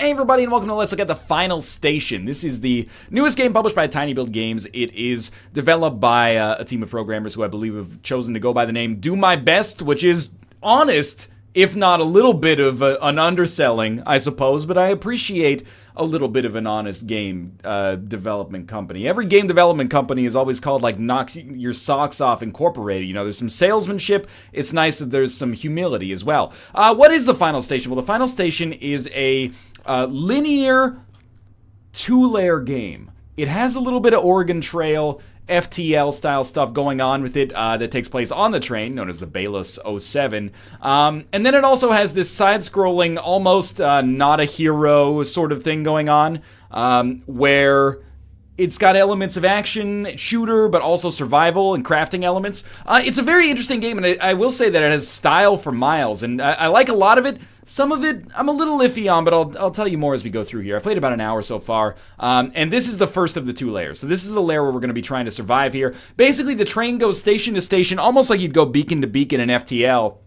Hey everybody, and welcome to Let's Look at the Final Station. This is the newest game published by Tiny Build Games. It is developed by a team of programmers who I believe have chosen to go by the name Do My Best, which is honest, if not a little bit of an underselling, I suppose, but I appreciate a little bit of an honest game development company. Every game development company is always called like Knock Your Socks Off Incorporated. You know, there's some salesmanship. It's nice that there's some humility as well. What is the Final Station? Well, the Final Station is a linear two-layer game. It has a little bit of Oregon Trail FTL style stuff going on with it that takes place on the train, known as the Bayless 07. And then it also has this side-scrolling, almost not a hero sort of thing going on, where it's got elements of action, shooter, but also survival and crafting elements. It's a very interesting game, and I will say that it has style for miles, and I like a lot of it. Some of it I'm a little iffy on, but I'll tell you more as we go through here. I've played about an hour so far, and this is the first of the two layers. So this is the layer where we're going to be trying to survive here. Basically, the train goes station to station, almost like you'd go beacon to beacon in FTL.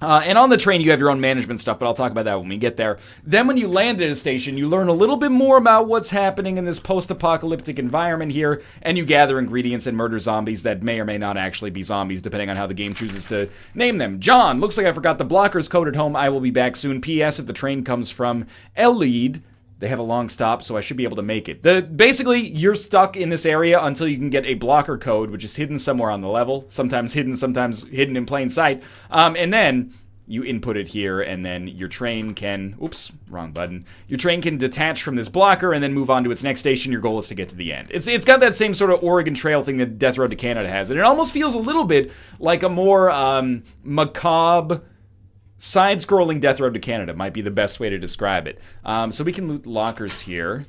And on the train, you have your own management stuff, but I'll talk about that when we get there. Then when you land at a station, you learn a little bit more about what's happening in this post-apocalyptic environment here, and you gather ingredients and murder zombies that may or may not actually be zombies, depending on how the game chooses to name them. John, looks like I forgot the blockers code at home. I will be back soon. P.S. If the train comes from El-Lead, they have a long stop, so I should be able to make it. Basically, you're stuck in this area until you can get a blocker code, which is hidden somewhere on the level. Sometimes hidden in plain sight. And then you input it here, and then your train can... Oops, wrong button. Your train can detach from this blocker and then move on to its next station. Your goal is to get to the end. It's got that same sort of Oregon Trail thing that Death Road to Canada has. And it almost feels a little bit like a more macabre... side-scrolling Death Road to Canada might be the best way to describe it. So we can loot lockers here.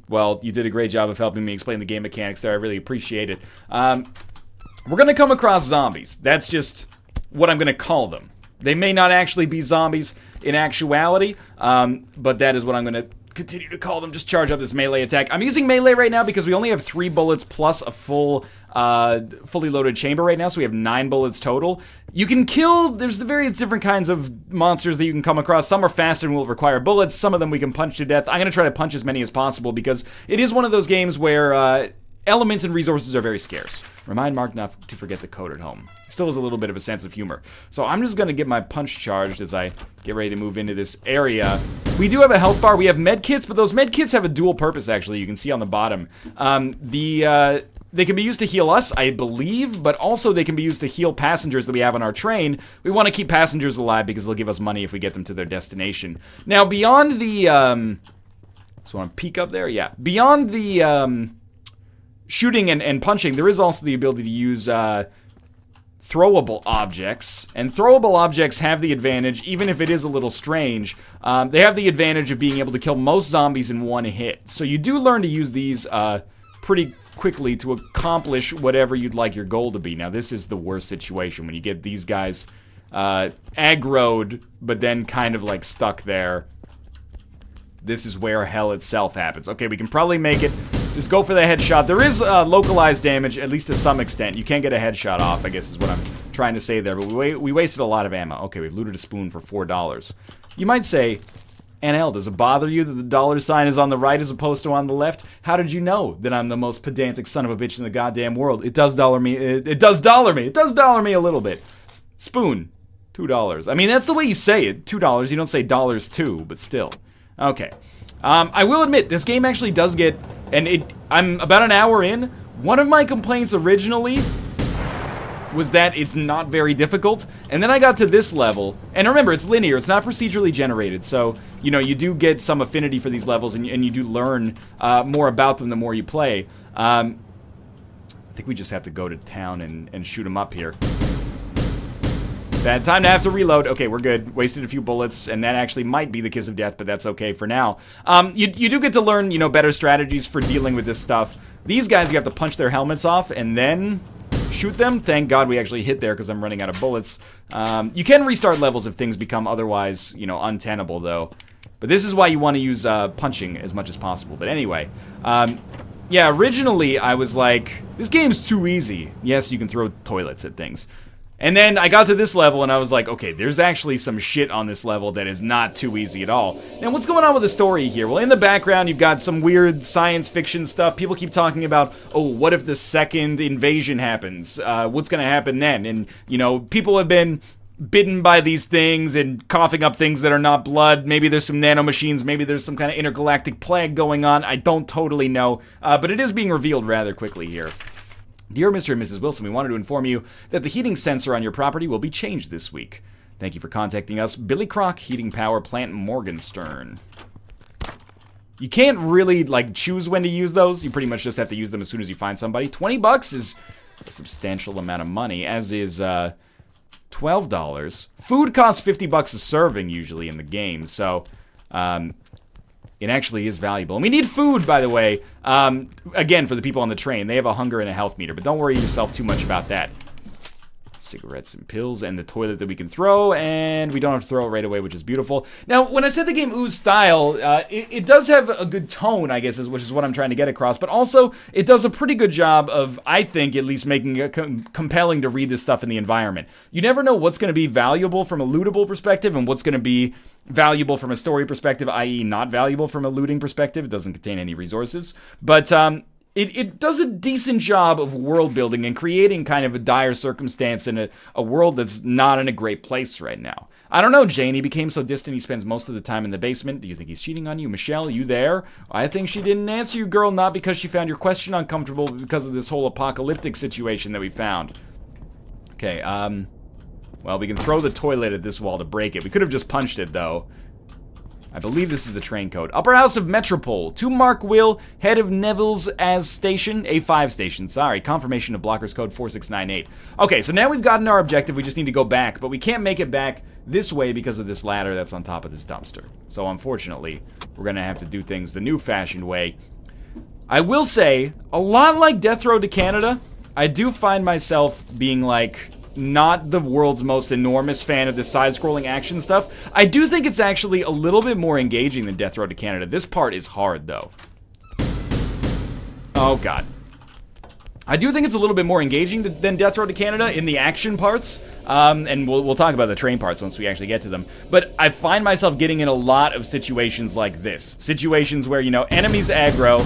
Well, you did a great job of helping me explain the game mechanics there. I really appreciate it. We're going to come across zombies. That's just what I'm going to call them. They may not actually be zombies in actuality, but that is what I'm going to continue to call them. Just charge up this melee attack. I'm using melee right now because we only have 3 bullets plus a fully loaded chamber right now, so we have 9 bullets total. You can kill, there's the various different kinds of monsters that you can come across. Some are fast and will require bullets. Some of them we can punch to death. I'm going to try to punch as many as possible because it is one of those games where elements and resources are very scarce. Remind Mark not to forget the code at home. Still has a little bit of a sense of humor. So I'm just going to get my punch charged as I get ready to move into this area. We do have a health bar. We have med kits, but those med kits have a dual purpose, actually. You can see on the bottom. They can be used to heal us, I believe, but also they can be used to heal passengers that we have on our train. We want to keep passengers alive because they'll give us money if we get them to their destination. Now, beyond the... so I want to peek up there? Yeah. Beyond the shooting and punching, there is also the ability to use... throwable objects, and throwable objects have the advantage, even if it is a little strange, they have the advantage of being able to kill most zombies in one hit. So you do learn to use these pretty quickly to accomplish whatever you'd like your goal to be. Now this is the worst situation, when you get these guys aggroed, but then kind of like stuck there. This is where hell itself happens. Okay, we can probably make it. Just go for the headshot. There is localized damage, at least to some extent. You can get a headshot off, I guess is what I'm trying to say there. But we wasted a lot of ammo. Okay, we've looted a spoon for $4. You might say, NL, does it bother you that the dollar sign is on the right as opposed to on the left? How did you know that I'm the most pedantic son of a bitch in the goddamn world? It does dollar me. It does dollar me. It does dollar me a little bit. Spoon, $2. I mean, that's the way you say it. $2. You don't say dollars too, but still. Okay. I will admit, this game actually does get... And I'm about an hour in. One of my complaints originally was that it's not very difficult. And then I got to this level. And remember, it's linear. It's not procedurally generated. So, you know, you do get some affinity for these levels. And you do learn more about them the more you play. I think we just have to go to town and shoot them up here. Bad time to have to reload. Okay, we're good. Wasted a few bullets, and that actually might be the kiss of death, but that's okay for now. You do get to learn, you know, better strategies for dealing with this stuff. These guys, you have to punch their helmets off and then shoot them. Thank God we actually hit there because I'm running out of bullets. You can restart levels if things become otherwise, you know, untenable, though. But this is why you want to use punching as much as possible. But anyway, yeah, originally I was like, this game's too easy. Yes, you can throw toilets at things. And then I got to this level and I was like, okay, there's actually some shit on this level that is not too easy at all. Now, what's going on with the story here? Well, in the background, you've got some weird science fiction stuff. People keep talking about, oh, what if the second invasion happens? What's going to happen then? And, you know, people have been bitten by these things and coughing up things that are not blood. Maybe there's some nanomachines. Maybe there's some kind of intergalactic plague going on. I don't totally know. But it is being revealed rather quickly here. Dear Mr. and Mrs. Wilson, we wanted to inform you that the heating sensor on your property will be changed this week. Thank you for contacting us. Billy Crock, Heating Power Plant, Morgenstern. You can't really, like, choose when to use those. You pretty much just have to use them as soon as you find somebody. $20 is a substantial amount of money, as is, $12. Food costs $50 a serving, usually, in the game, so, it actually is valuable. And we need food, by the way, again, for the people on the train. They have a hunger and a health meter, but don't worry yourself too much about that. Cigarettes and pills and the toilet that we can throw, and we don't have to throw it right away, which is beautiful. Now, when I said the game ooze style, it does have a good tone, I guess, which is what I'm trying to get across, but also it does a pretty good job of, I think, at least making it compelling to read this stuff in the environment. You never know what's going to be valuable from a lootable perspective and what's going to be valuable from a story perspective, i.e. not valuable from a looting perspective. It doesn't contain any resources, but It does a decent job of world building and creating kind of a dire circumstance in a world that's not in a great place right now. I don't know, Jane. He became so distant he spends most of the time in the basement. Do you think he's cheating on you? Michelle, you there? I think she didn't answer you, girl, not because she found your question uncomfortable, but because of this whole apocalyptic situation that we found. Okay, well, we can throw the toilet at this wall to break it. We could have just punched it, though. I believe this is the train code. Upper House of Metropole. To Mark Will, head of Neville's as station. A5 station, sorry. Confirmation of Blocker's code 4698. Okay, so now we've gotten our objective. We just need to go back. But we can't make it back this way because of this ladder that's on top of this dumpster. So unfortunately, we're going to have to do things the new-fashioned way. I will say, a lot like Death Road to Canada, I do find myself being like, not the world's most enormous fan of this side-scrolling action stuff. I do think it's actually a little bit more engaging than Death Road to Canada. This part is hard, though. Oh, God. I do think it's a little bit more engaging than Death Road to Canada in the action parts. And we'll talk about the train parts once we actually get to them. But I find myself getting in a lot of situations like this. Situations where, you know, enemies aggro,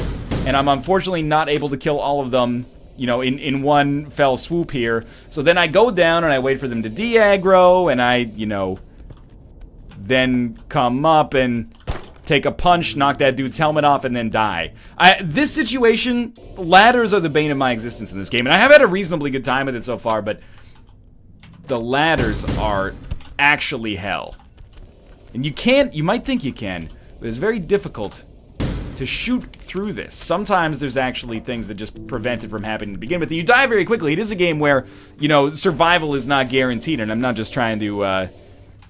and I'm unfortunately not able to kill all of them, you know, in one fell swoop here. So then I go down and I wait for them to de-aggro, and I, you know, then come up and take a punch, knock that dude's helmet off, and then die. This situation, ladders are the bane of my existence in this game, and I have had a reasonably good time with it so far, but the ladders are actually hell. And you might think you can, but it's very difficult to shoot through this. Sometimes there's actually things that just prevent it from happening to begin with. And you die very quickly. It is a game where, you know, survival is not guaranteed, and I'm not just trying to,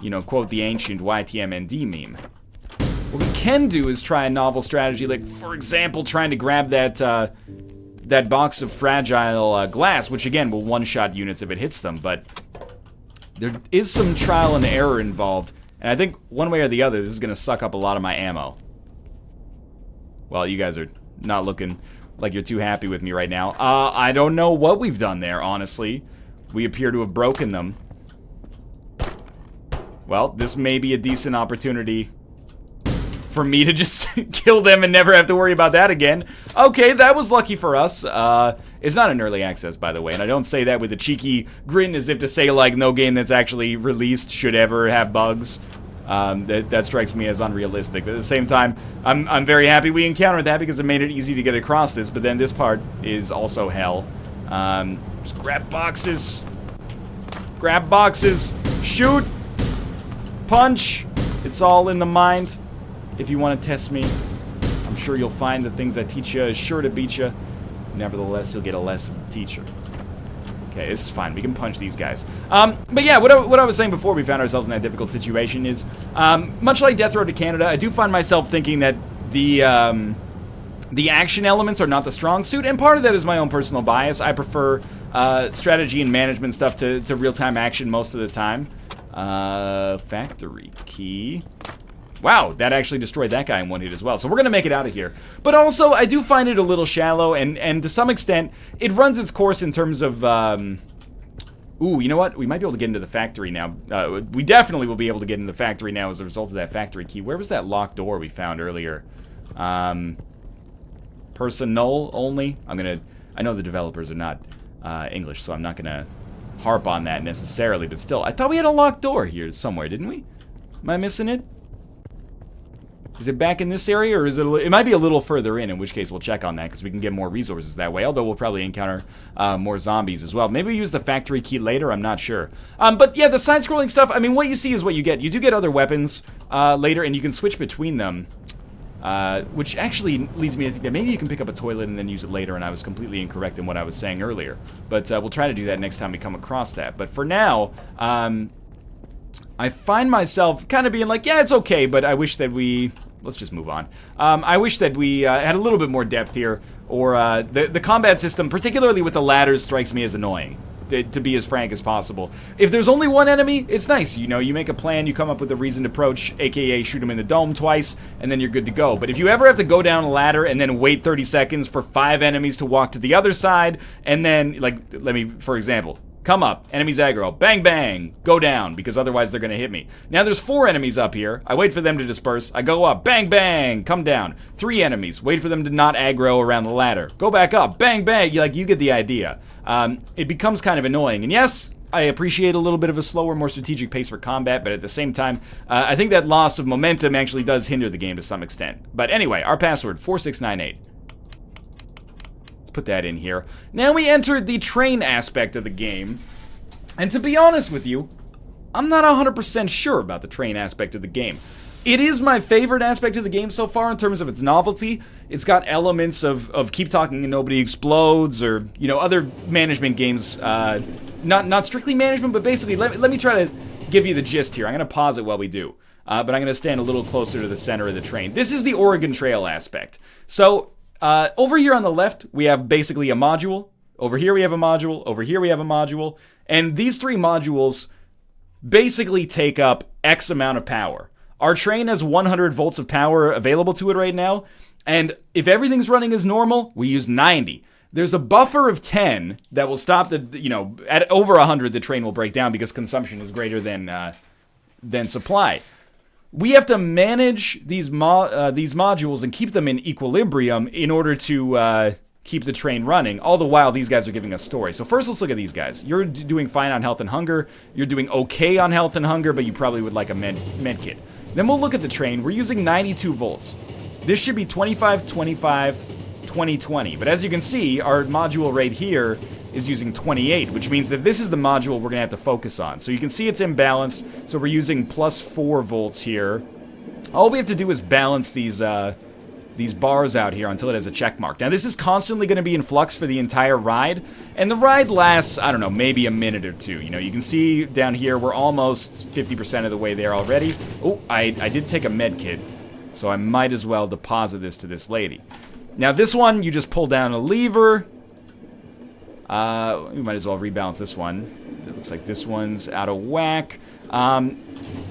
you know, quote the ancient YTMND meme. What we can do is try a novel strategy, like, for example, trying to grab that, that box of fragile glass, which, again, will one-shot units if it hits them, but there is some trial and error involved, and I think one way or the other, this is going to suck up a lot of my ammo. Well, you guys are not looking like you're too happy with me right now. I don't know what we've done there, honestly. We appear to have broken them. Well, this may be a decent opportunity for me to just kill them and never have to worry about that again. Okay, that was lucky for us. It's not an early access, by the way, and I don't say that with a cheeky grin as if to say, like, no game that's actually released should ever have bugs. That strikes me as unrealistic. But at the same time, I'm very happy we encountered that because it made it easy to get across this. But then this part is also hell. Just grab boxes. Grab boxes. Shoot. Punch. It's all in the mind. If you want to test me, I'm sure you'll find the things I teach you is sure to beat you. Nevertheless, you'll get a less of a teacher. Okay, this is fine. We can punch these guys. But yeah, what I was saying before we found ourselves in that difficult situation is, much like Death Road to Canada, I do find myself thinking that the action elements are not the strong suit, and part of that is my own personal bias. I prefer strategy and management stuff to real-time action most of the time. Factory key. Wow, that actually destroyed that guy in one hit as well. So we're going to make it out of here. But also, I do find it a little shallow, and to some extent, it runs its course in terms of Ooh, you know what? We might be able to get into the factory now. We definitely will be able to get into the factory now as a result of that factory key. Where was that locked door we found earlier? Personnel only? I know the developers are not English, so I'm not gonna harp on that necessarily, but still. I thought we had a locked door here somewhere, didn't we? Am I missing it? Is it back in this area, or is it? It might be a little further in which case we'll check on that, because we can get more resources that way, although we'll probably encounter more zombies as well. Maybe we use the factory key later, I'm not sure. But yeah, the side-scrolling stuff, I mean, what you see is what you get. You do get other weapons later, and you can switch between them, which actually leads me to think that maybe you can pick up a toilet and then use it later, and I was completely incorrect in what I was saying earlier. But we'll try to do that next time we come across that. But for now, I find myself kind of being like, yeah, it's okay, but I wish that we... Let's just move on. I wish that we had a little bit more depth here, or the combat system, particularly with the ladders, strikes me as annoying, to be as frank as possible. If there's only one enemy, it's nice. You know, you make a plan, you come up with a reasoned approach, aka shoot him in the dome twice, and then you're good to go. But if you ever have to go down a ladder and then wait 30 seconds for 5 enemies to walk to the other side, and then, like, for example, come up, enemies aggro, bang bang, go down, because otherwise they're gonna hit me. Now there's 4 enemies up here, I wait for them to disperse, I go up, bang bang, come down. 3 enemies, wait for them to not aggro around the ladder, go back up, bang bang, you get the idea. It becomes kind of annoying, and yes, I appreciate a little bit of a slower, more strategic pace for combat, but at the same time, I think that loss of momentum actually does hinder the game to some extent. But anyway, our password, 4698. Put that in here. Now we entered the train aspect of the game, and to be honest with you, I'm not 100% sure about the train aspect of the game. It is my favorite aspect of the game so far in terms of its novelty. It's got elements of keep talking and nobody explodes, or, you know, other management games, not strictly management, but basically, let me try to give you the gist here. I'm gonna pause it while we do, but I'm gonna stand a little closer to the center of the train. This is the Oregon Trail aspect. So, over here on the left, we have basically a module. Over here we have a module. Over here we have a module. And these 3 modules basically take up X amount of power. Our train has 100 volts of power available to it right now. And if everything's running as normal, we use 90. There's a buffer of 10 that will stop the, you know, at over 100 the train will break down because consumption is greater than supply. We have to manage these modules and keep them in equilibrium in order to keep the train running. All the while, these guys are giving us stories. So first, let's look at these guys. You're doing fine on health and hunger. You're doing okay on health and hunger, but you probably would like a med kit. Then we'll look at the train. We're using 92 volts. This should be 25, 25, 20, 20. But as you can see, our module right here is using 28, which means that this is the module we're going to have to focus on. So you can see it's imbalanced, so we're using plus 4 volts here. All we have to do is balance these bars out here until it has a check mark. Now this is constantly going to be in flux for the entire ride, and the ride lasts, I don't know, maybe a minute or 2. You know, you can see down here we're almost 50% of the way there already. Oh, I did take a med kit, so I might as well deposit this to this lady. Now this one, you just pull down a lever. We might as well rebalance this one. It looks like this one's out of whack.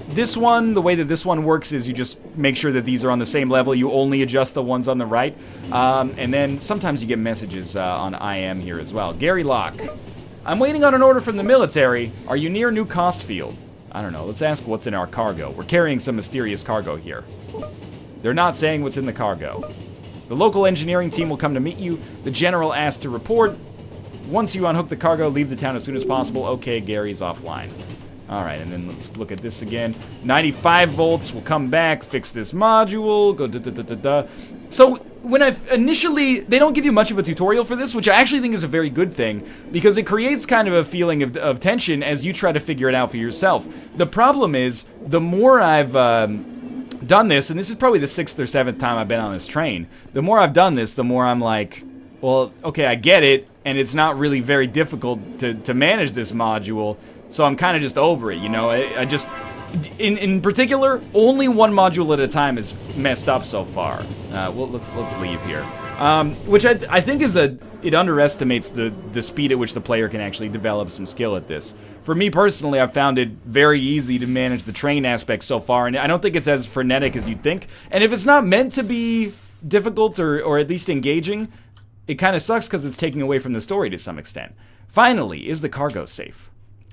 This one, the way that this one works is you just make sure that these are on the same level. You only adjust the ones on the right. And then sometimes you get messages on IM here as well. Gary Locke. I'm waiting on an order from the military. Are you near New Costfield? I don't know. Let's ask what's in our cargo. We're carrying some mysterious cargo here. They're not saying what's in the cargo. The local engineering team will come to meet you. The general asked to report. Once you unhook the cargo, leave the town as soon as possible. Okay, Gary's offline. Alright, and then let's look at this again. 95 volts, we'll come back, fix this module, go da-da-da-da-da. So, when they don't give you much of a tutorial for this, which I actually think is a very good thing, because it creates kind of a feeling of tension as you try to figure it out for yourself. The problem is, the more I've done this, and this is probably the 6th or 7th time I've been on this train, the more I've done this, the more I'm like, well, okay, I get it, and it's not really very difficult to manage this module, so I'm kind of just over it, you know? I just, in particular, only one module at a time is messed up so far. Well, let's leave here. Which I think is it underestimates the speed at which the player can actually develop some skill at this. For me personally, I've found it very easy to manage the train aspect so far, and I don't think it's as frenetic as you'd think. And if it's not meant to be difficult or at least engaging, it kind of sucks because it's taking away from the story to some extent. Finally, is the cargo safe?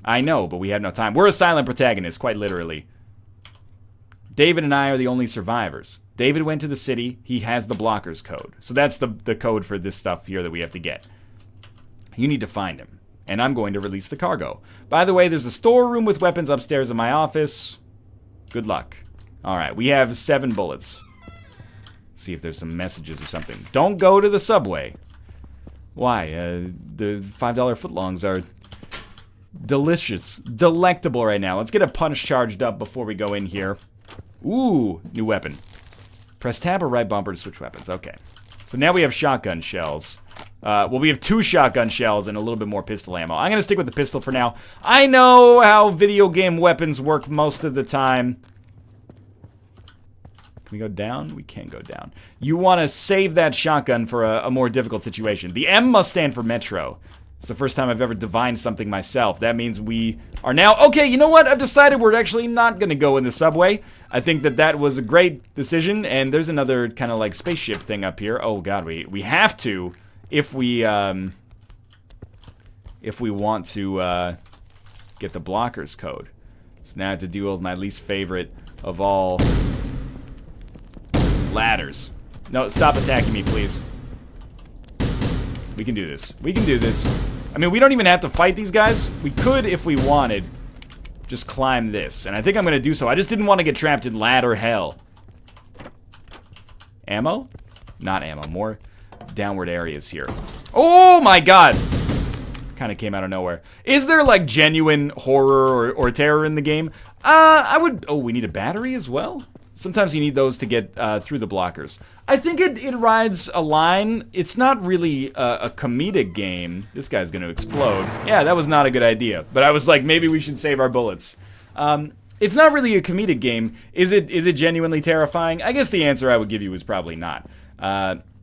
I know, but we have no time. We're a silent protagonist, quite literally. David and I are the only survivors. David went to the city. He has the blockers code. So that's the code for this stuff here that we have to get. You need to find him. And I'm going to release the cargo. By the way, there's a storeroom with weapons upstairs in my office. Good luck. Alright, we have 7 bullets. See if there's some messages or something. Don't go to the subway. Why? The $5 footlongs are delicious. Delectable right now. Let's get a punch charged up before we go in here. Ooh, new weapon. Press tab or right bumper to switch weapons. Okay. So now we have shotgun shells. Well, we have 2 shotgun shells and a little bit more pistol ammo. I'm going to stick with the pistol for now. I know how video game weapons work most of the time. Can we go down? We can go down. You want to save that shotgun for a more difficult situation. The M must stand for Metro. It's the first time I've ever divined something myself. That means we are now... Okay, you know what? I've decided we're actually not going to go in the subway. I think that was a great decision. And there's another kind of like spaceship thing up here. Oh, God, we have to... If we want to get the blockers code. So now I have to deal with my least favorite of all ladders. No, stop attacking me, please. We can do this. We can do this. I mean, we don't even have to fight these guys. We could, if we wanted, just climb this. And I think I'm going to do so. I just didn't want to get trapped in ladder hell. Ammo? Not ammo. More... downward areas here. Oh my god! Kind of came out of nowhere. Is there like genuine horror or terror in the game? I would... Oh, we need a battery as well? Sometimes you need those to get through the blockers. I think it rides a line. It's not really a comedic game. This guy's gonna explode. Yeah, that was not a good idea. But I was like, maybe we should save our bullets. It's not really a comedic game. Is it genuinely terrifying? I guess the answer I would give you is probably not.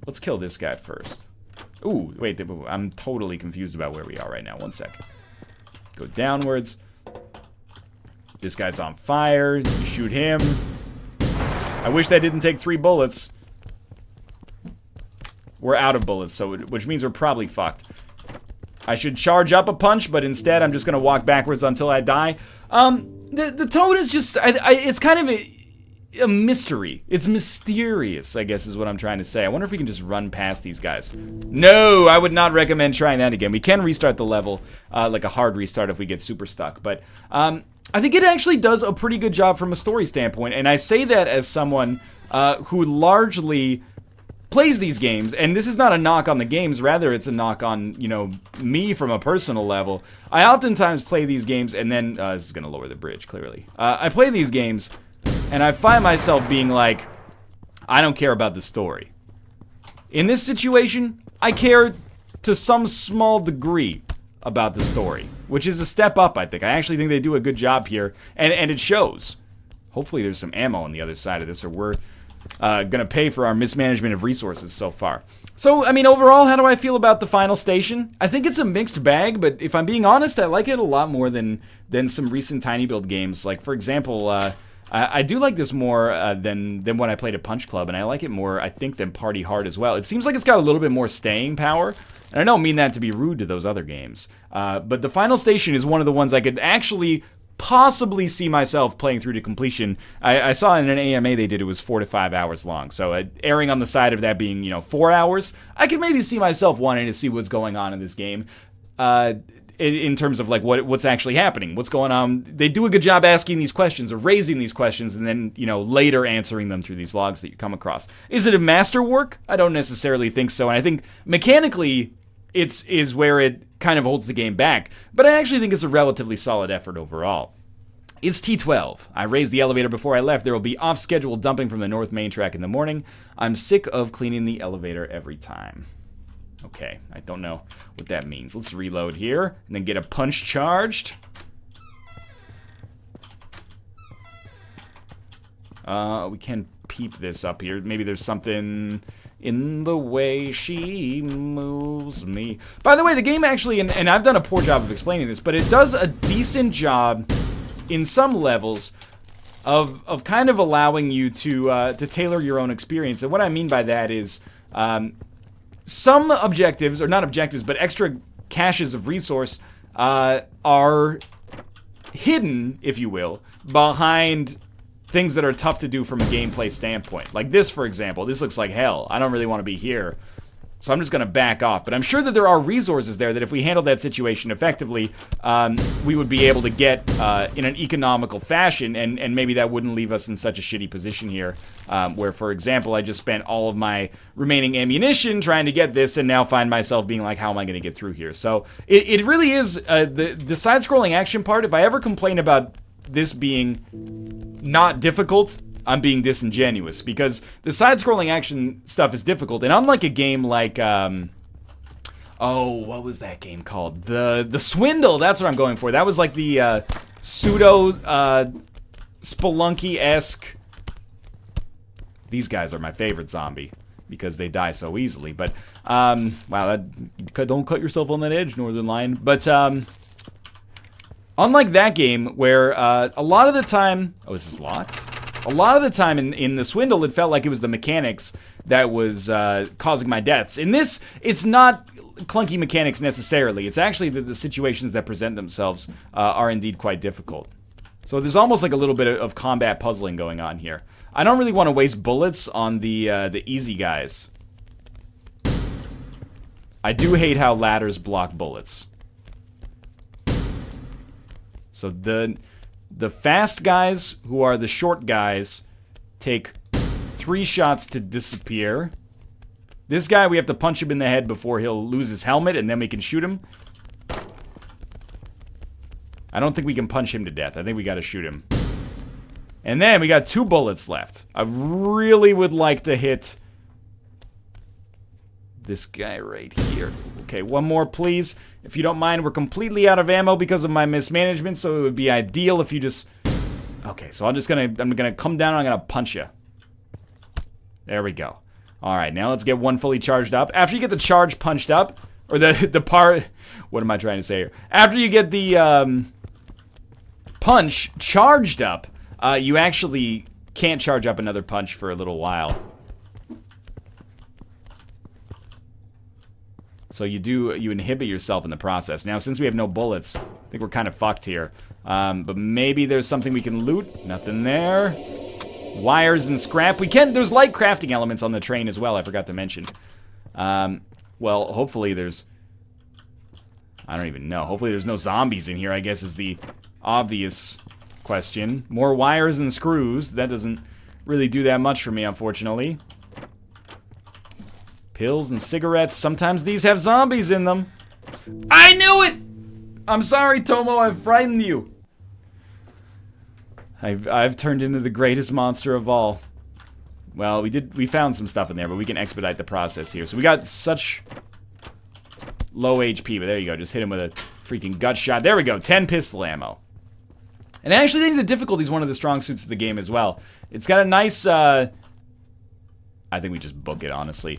Let's kill this guy first. Ooh, wait, I'm totally confused about where we are right now. One sec. Go downwards. This guy's on fire. You shoot him. I wish that didn't take 3 bullets. We're out of bullets, so which means we're probably fucked. I should charge up a punch, but instead I'm just gonna walk backwards until I die. The toad is just... it's kind of a mystery. It's mysterious, I guess is what I'm trying to say. I wonder if we can just run past these guys. No, I would not recommend trying that again. We can restart the level, like a hard restart if we get super stuck. But I think it actually does a pretty good job from a story standpoint. And I say that as someone who largely plays these games. And this is not a knock on the games. Rather, it's a knock on, you know, me from a personal level. I oftentimes play these games and then... this is going to lower the bridge, clearly. I play these games... and I find myself being like, I don't care about the story. In this situation, I care to some small degree about the story, which is a step up, I think. I actually think they do a good job here, and it shows. Hopefully there's some ammo on the other side of this, or we're gonna pay for our mismanagement of resources so far. So, I mean, overall, how do I feel about the final station? I think it's a mixed bag, but if I'm being honest, I like it a lot more than some recent Tiny Build games. Like, for example, I do like this more than when I played at Punch Club, and I like it more, I think, than Party Hard as well. It seems like it's got a little bit more staying power, and I don't mean that to be rude to those other games. But the final station is one of the ones I could actually possibly see myself playing through to completion. I saw in an AMA they did it was 4 to 5 hours long, so erring on the side of that being, you know, 4 hours, I could maybe see myself wanting to see what's going on in this game. In terms of like what's actually happening, what's going on. They do a good job asking these questions or raising these questions and then, you know, later answering them through these logs that you come across. Is it a masterwork? I don't necessarily think so, and I think mechanically is where it kind of holds the game back, but I actually think it's a relatively solid effort overall. It's T12. I raised the elevator before I left. There will be off-schedule dumping from the North Main track in the morning. I'm sick of cleaning the elevator every time. Okay, I don't know what that means. Let's reload here, and then get a punch charged. We can peep this up here. Maybe there's something in the way she moves me. By the way, the game actually, and I've done a poor job of explaining this, but it does a decent job in some levels of kind of allowing you to tailor your own experience. And what I mean by that is... some objectives, or not objectives, but extra caches of resource are hidden, if you will, behind things that are tough to do from a gameplay standpoint. Like this, for example. This looks like hell. I don't really want to be here. So I'm just going to back off. But I'm sure that there are resources there that if we handled that situation effectively, we would be able to get in an economical fashion, and maybe that wouldn't leave us in such a shitty position here, where, for example, I just spent all of my remaining ammunition trying to get this, and now find myself being like, how am I going to get through here? So it really is, the side-scrolling action part, if I ever complain about this being not difficult, I'm being disingenuous, because the side-scrolling action stuff is difficult, and unlike a game like, what was that game called? The Swindle, that's what I'm going for. That was like the pseudo Spelunky-esque. These guys are my favorite zombie, because they die so easily, but, wow, don't cut yourself on that edge, Northern Lion, but, unlike that game, where a lot of the time... Oh, is this locked? A lot of the time in the Swindle, it felt like it was the mechanics that was causing my deaths. In this, it's not clunky mechanics necessarily. It's actually the situations that present themselves are indeed quite difficult. So there's almost like a little bit of combat puzzling going on here. I don't really want to waste bullets on the easy guys. I do hate how ladders block bullets. So the fast guys, who are the short guys, take 3 shots to disappear. This guy, we have to punch him in the head before he'll lose his helmet, and then we can shoot him. I don't think we can punch him to death. I think we gotta shoot him. And then we got 2 bullets left. I really would like to hit this guy right here. Okay, one more, please. If you don't mind, we're completely out of ammo because of my mismanagement, so it would be ideal if you just... Okay, so I'm gonna come down and I'm gonna punch you. There we go. Alright, now let's get one fully charged up. After you get the charge punched up, or the part... What am I trying to say here? After you get the, punch charged up, you actually can't charge up another punch for a little while. So you inhibit yourself in the process. Now, since we have no bullets, I think we're kind of fucked here. But maybe there's something we can loot. Nothing there. Wires and scrap. There's light crafting elements on the train as well, I forgot to mention. Well, hopefully there's... I don't even know. Hopefully there's no zombies in here, I guess, is the obvious question. More wires and screws. That doesn't really do that much for me, unfortunately. Pills and cigarettes. Sometimes these have zombies in them. I knew it! I'm sorry, Tomo. I've frightened you. I've turned into the greatest monster of all. Well, we found some stuff in there, but we can expedite the process here. So we got such low HP, but there you go. Just hit him with a freaking gut shot. There we go. 10 pistol ammo. And I actually think the difficulty is one of the strong suits of the game as well. It's got a nice, I think we just book it, honestly.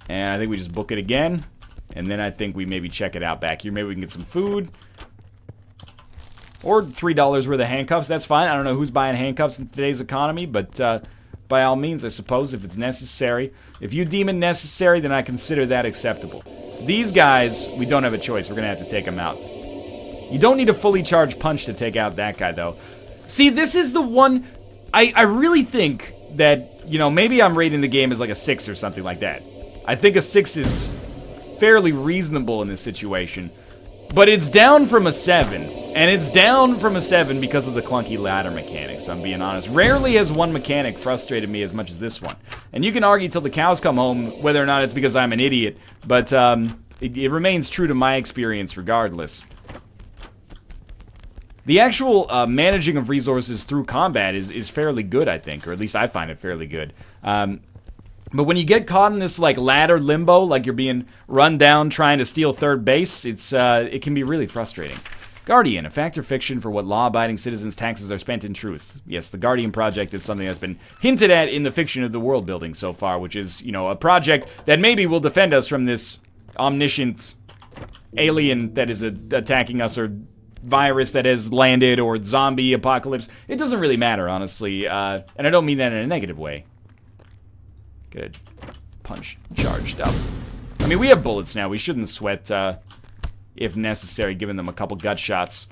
And I think we just book it again. And then I think we maybe check it out back here. Maybe we can get some food. Or $3 worth of handcuffs. That's fine. I don't know who's buying handcuffs in today's economy. But by all means, I suppose, if it's necessary. If you deem it necessary, then I consider that acceptable. These guys, we don't have a choice. We're going to have to take them out. You don't need a fully charged punch to take out that guy, though. See, this is the one... I really think that, you know, maybe I'm rating the game as like a 6 or something like that. I think a 6 is fairly reasonable in this situation. But it's down from a 7. And it's down from a 7 because of the clunky ladder mechanics, I'm being honest. Rarely has one mechanic frustrated me as much as this one. And you can argue till the cows come home whether or not it's because I'm an idiot. But it remains true to my experience regardless. The actual managing of resources through combat is fairly good, I think. Or at least I find it fairly good. But when you get caught in this like ladder limbo, like you're being run down trying to steal third base, it can be really frustrating. Guardian, a fact or fiction for what law-abiding citizens' taxes are spent in truth. Yes, the Guardian project is something that's been hinted at in the fiction of the world building so far, which is, you know, a project that maybe will defend us from this omniscient alien that is attacking us, or virus that has landed, or zombie apocalypse. It doesn't really matter, honestly, and I don't mean that in a negative way. Get a punch charged up. I mean, we have bullets now. We shouldn't sweat, if necessary, giving them a couple gut shots.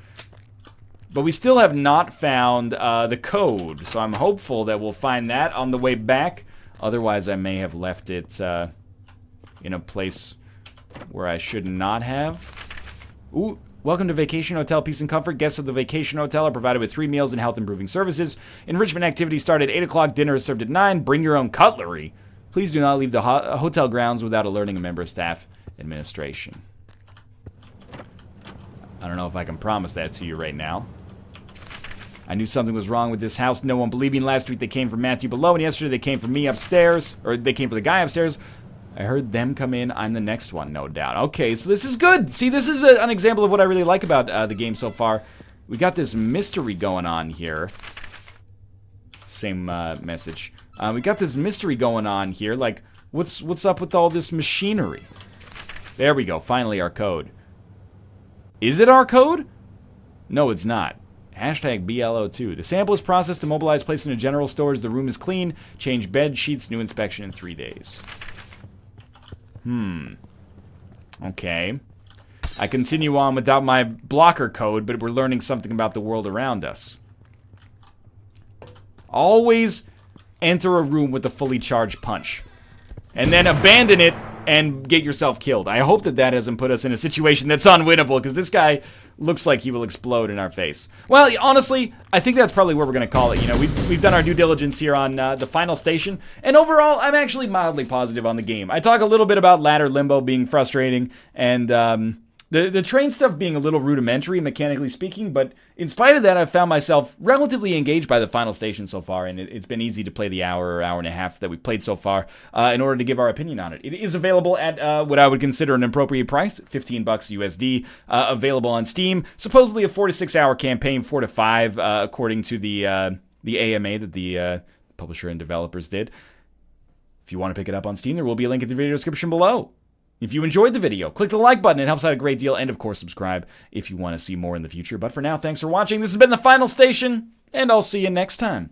But we still have not found the code, so I'm hopeful that we'll find that on the way back. Otherwise, I may have left it in a place where I should not have. Ooh, welcome to Vacation Hotel Peace and Comfort. Guests of the Vacation Hotel are provided with 3 meals and health-improving services. Enrichment activities start at 8 o'clock. Dinner is served at 9. Bring your own cutlery. Please do not leave the hotel grounds without alerting a member of staff administration. I don't know if I can promise that to you right now. I knew something was wrong with this house. No one believed me. Last week they came for Matthew below, and yesterday they came for me upstairs. Or they came for the guy upstairs. I heard them come in. I'm the next one, no doubt. Okay, so this is good. See, this is an example of what I really like about the game so far. We got this mystery going on here. Same message. We got this mystery going on here. Like, what's up with all this machinery? There we go. Finally, our code. Is it our code? No, it's not. Hashtag BLO2. The sample is processed, immobilized, placed in a general storage. The room is clean. Change bed, sheets, new inspection in 3 days. Okay. I continue on without my blocker code, but we're learning something about the world around us. Always enter a room with a fully charged punch. And then abandon it and get yourself killed. I hope that that hasn't put us in a situation that's unwinnable, because this guy looks like he will explode in our face. Well, honestly, I think that's probably where we're going to call it. You know, we've done our due diligence here on the final station, and overall, I'm actually mildly positive on the game. I talk a little bit about ladder limbo being frustrating, and the train stuff being a little rudimentary, mechanically speaking, but in spite of that, I've found myself relatively engaged by the final station so far, and it's been easy to play the hour or hour and a half that we've played so far in order to give our opinion on it. It is available at what I would consider an appropriate price, $15 USD, available on Steam. Supposedly a 4 to 6 hour campaign, 4 to 5, according to the AMA that the publisher and developers did. If you want to pick it up on Steam, there will be a link in the video description below. If you enjoyed the video, click the like button. It helps out a great deal. And, of course, subscribe if you want to see more in the future. But for now, thanks for watching. This has been The Final Station, and I'll see you next time.